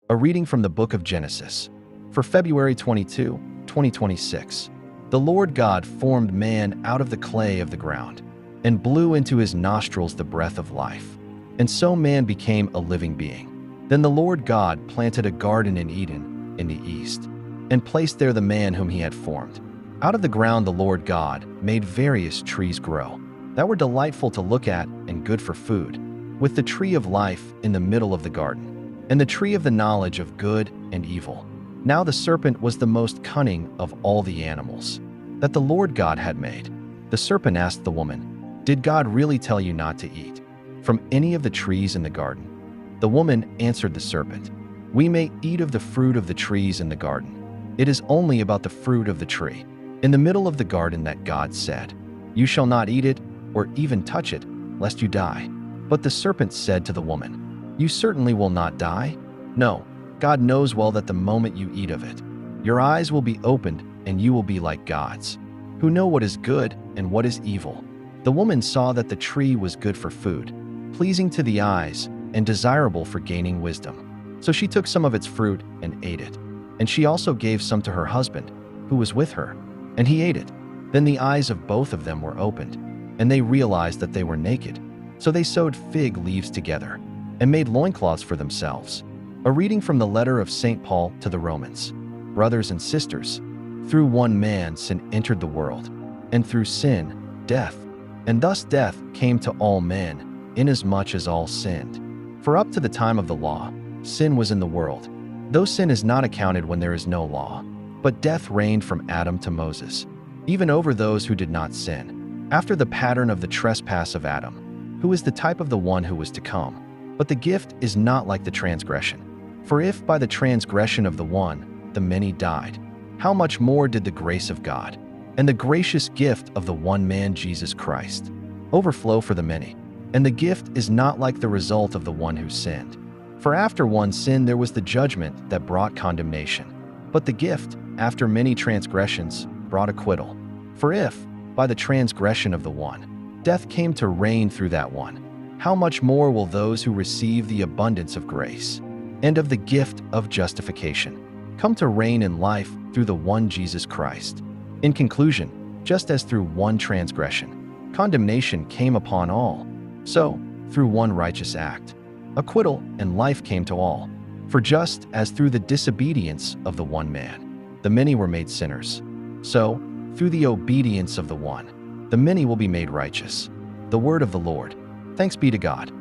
A reading from the book of Genesis for February 22, 2026. The Lord God formed man out of the clay of the ground and blew into his nostrils the breath of life. And so man became a living being. Then the Lord God planted a garden in Eden in the east and placed there the man whom he had formed. Out of the ground the Lord God made various trees grow that were delightful to look at and good for food, with the tree of life in the middle of the garden, and the tree of the knowledge of good and evil. Now the serpent was the most cunning of all the animals that the Lord God had made. The serpent asked the woman, "Did God really tell you not to eat from any of the trees in the garden?" The woman answered the serpent, "We may eat of the fruit of the trees in the garden. It is only about the fruit of the tree in the middle of the garden that God said, 'You shall not eat it or even touch it, lest you die.'" But the serpent said to the woman, "You certainly will not die. No, God knows well that the moment you eat of it, your eyes will be opened and you will be like gods, who know what is good and what is evil." The woman saw that the tree was good for food, pleasing to the eyes and desirable for gaining wisdom. So she took some of its fruit and ate it. And she also gave some to her husband, who was with her, and he ate it. Then the eyes of both of them were opened, and they realized that they were naked. So they sewed fig leaves together and made loincloths for themselves. A reading from the letter of St. Paul to the Romans. Brothers and sisters, through one man sin entered the world, and through sin, death. And thus death came to all men, inasmuch as all sinned. For up to the time of the law, sin was in the world, though sin is not accounted when there is no law. But death reigned from Adam to Moses, even over those who did not sin, after the pattern of the trespass of Adam, who is the type of the one who was to come. But the gift is not like the transgression. For if by the transgression of the one, the many died, how much more did the grace of God and the gracious gift of the one man Jesus Christ overflow for the many? And the gift is not like the result of the one who sinned. For after one sin there was the judgment that brought condemnation. But the gift, after many transgressions, brought acquittal. For if, by the transgression of the one, death came to reign through that one, how much more will those who receive the abundance of grace and of the gift of justification come to reign in life through the one Jesus Christ? In conclusion, just as through one transgression, condemnation came upon all, so, through one righteous act, acquittal and life came to all. For just as through the disobedience of the one man, the many were made sinners, so, through the obedience of the one, the many will be made righteous. The word of the Lord. Thanks be to God.